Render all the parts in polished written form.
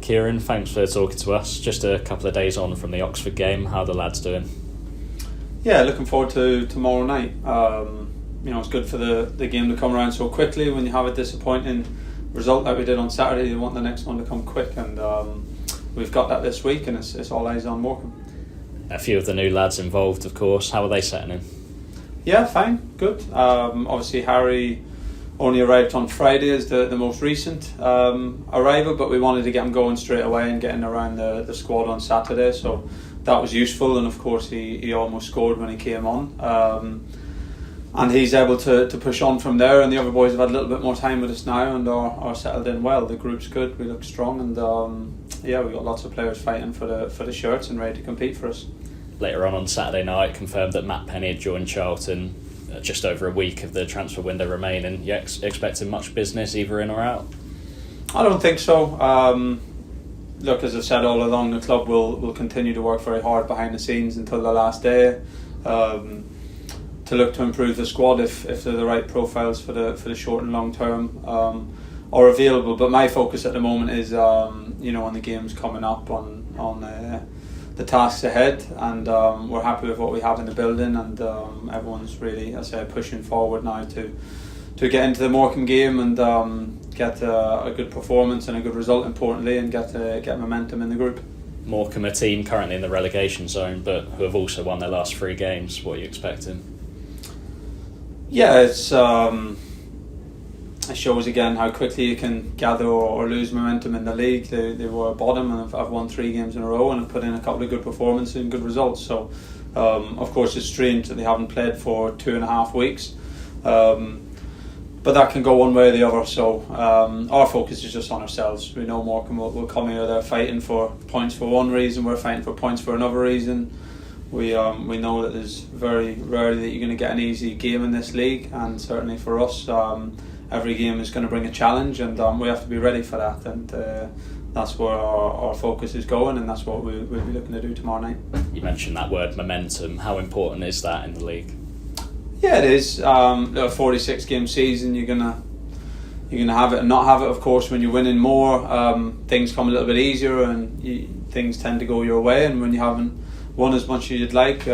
Kieran, thanks for talking to us. Just a couple of days on from the Oxford game. How are the lads doing? Yeah, looking forward to tomorrow night. It's good for the game to come around so quickly. When you have a disappointing result like we did on Saturday, you want the next one to come quick, and we've got that this week, and it's all eyes on Morecambe. A few of the new lads involved, of course. How are they setting in? Yeah, fine, good. Obviously Harry only arrived on Friday as the most recent arrival, but we wanted to get him going straight away and getting around the squad on Saturday, so that was useful. And of course he almost scored when he came on, and he's able to push on from there, and the other boys have had a little bit more time with us now and are settled in well. The group's good, we look strong, and we've got lots of players fighting for the shirts and ready to compete for us. Later on Saturday night, confirmed that Matt Penny had joined Charlton just over a week of the transfer window remaining. You expecting much business either in or out? I don't think so. Look, as I've said all along, the club will continue to work very hard behind the scenes until the last day to look to improve the squad if they're the right profiles for the short and long term are available. But my focus at the moment is on the games coming up, on the tasks ahead, and we're happy with what we have in the building, and everyone's really, pushing forward now to get into the Morecambe game and get a good performance and a good result, importantly, and get momentum in the group. Morecambe, a team currently in the relegation zone, but who have also won their last 3 games. What are you expecting? Yeah, it shows again how quickly you can gather or lose momentum in the league. They were bottom and have won 3 games in a row and have put in a couple of good performances and good results. So, of course, it's strange that they haven't played for 2.5 weeks. But that can go one way or the other. So our focus is just on ourselves. We know Morecambe will come here. They're fighting for points for one reason. We're fighting for points for another reason. We know that there's very rarely that you're going to get an easy game in this league, and certainly for us, every game is going to bring a challenge, and we have to be ready for that. And that's where our focus is going, and that's what we'll be looking to do tomorrow night. You mentioned that word momentum. How important is that in the league? Yeah, it is. A 46-game season, you're gonna have it and not have it. Of course, when you're winning more, things come a little bit easier, and things tend to go your way. And when you haven't won as much as you'd like, you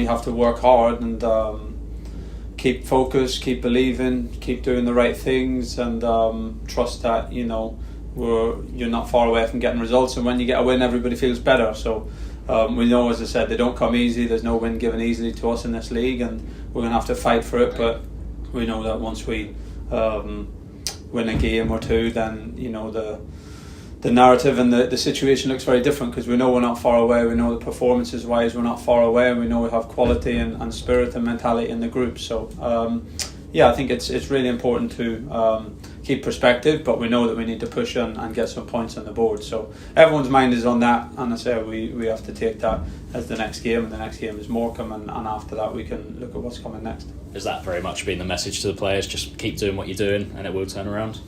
have to work hard and keep focused, keep believing, keep doing the right things, and trust that you're not far away from getting results. And when you get a win, everybody feels better. So we know, as I said, they don't come easy. There's no win given easily to us in this league, and we're going to have to fight for it. But we know that once we win a game or two, then the narrative and the situation looks very different, because we know we're not far away. We know that performances wise we're not far away, and we know we have quality and spirit and mentality in the group. So I think it's really important to keep perspective, but we know that we need to push and get some points on the board. So everyone's mind is on that, and I say we have to take that as the next game, and the next game is Morecambe, and after that we can look at what's coming next. Has that very much been the message to the players? Just keep doing what you're doing and it will turn around?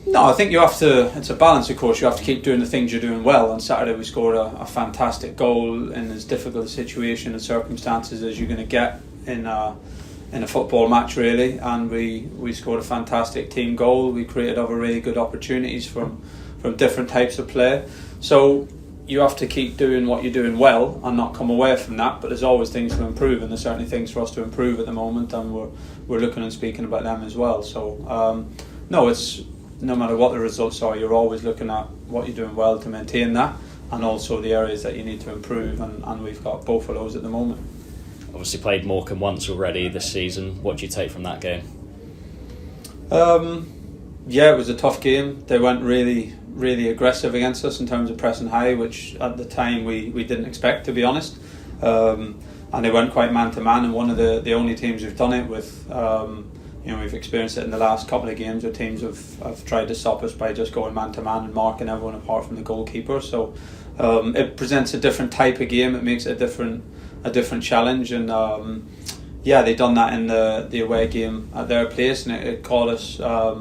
No, I think you have to. It's a balance, of course. You have to keep doing the things you're doing well. On Saturday, we scored a fantastic goal in as difficult a situation and circumstances as you're going to get in a football match, really. And we scored a fantastic team goal. We created other really good opportunities from different types of play. So you have to keep doing what you're doing well and not come away from that. But there's always things to improve, and there's certainly things for us to improve at the moment, and we're looking and speaking about them as well. So no matter what the results are, you're always looking at what you're doing well to maintain that, and also the areas that you need to improve, and we've got both of those at the moment. Obviously played Morecambe once already this season. What do you take from that game? It was a tough game. They went really, really aggressive against us in terms of pressing high, which at the time we didn't expect, to be honest. And they went quite man-to-man, and one of the only teams who've done it with... we've experienced it in the last couple of games where teams have tried to stop us by just going man-to-man and marking everyone apart from the goalkeeper. So it presents a different type of game. It makes it a different challenge, and they done that in the away game at their place, and it caught us a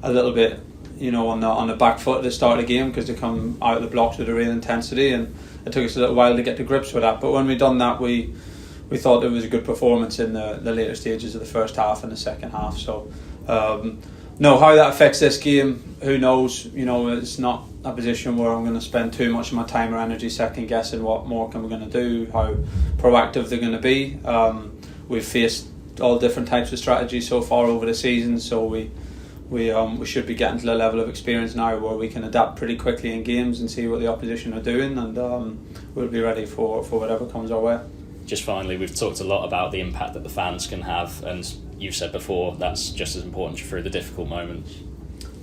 little bit on the back foot at the start of the game, because they come out of the blocks with a real intensity, and it took us a little while to get to grips with that. But when we done that, we thought it was a good performance in the later stages of the first half and the second half. So No, how that affects this game, who knows? You know, it's not a position where I'm going to spend too much of my time or energy second guessing what Morecambe are going to do, how proactive they're going to be. We've faced all different types of strategies so far over the season, so we should be getting to the level of experience now where we can adapt pretty quickly in games and see what the opposition are doing, and we'll be ready for whatever comes our way. Just finally, we've talked a lot about the impact that the fans can have, and you've said before that's just as important through the difficult moments.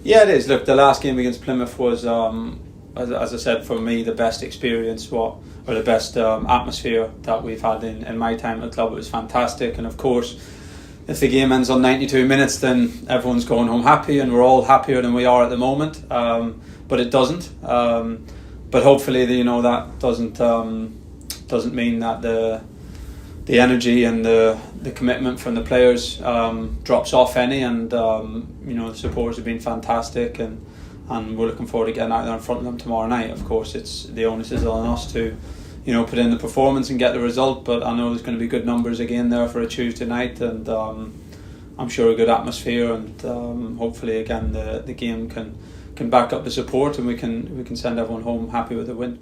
Yeah, it is. Look, the last game against Plymouth was, as I said, for me, the best experience, or the best atmosphere that we've had in my time at the club. It was fantastic, and of course, if the game ends on 92 minutes, then everyone's going home happy, and we're all happier than we are at the moment. But it doesn't. But hopefully, that doesn't mean that the energy and the commitment from the players drops off any, and the supporters have been fantastic, and we're looking forward to getting out there in front of them tomorrow night. Of course, it's the onus is on us to put in the performance and get the result, but I know there's going to be good numbers again there for a Tuesday night, and I'm sure a good atmosphere, and hopefully again the game can back up the support, and we can send everyone home happy with the win.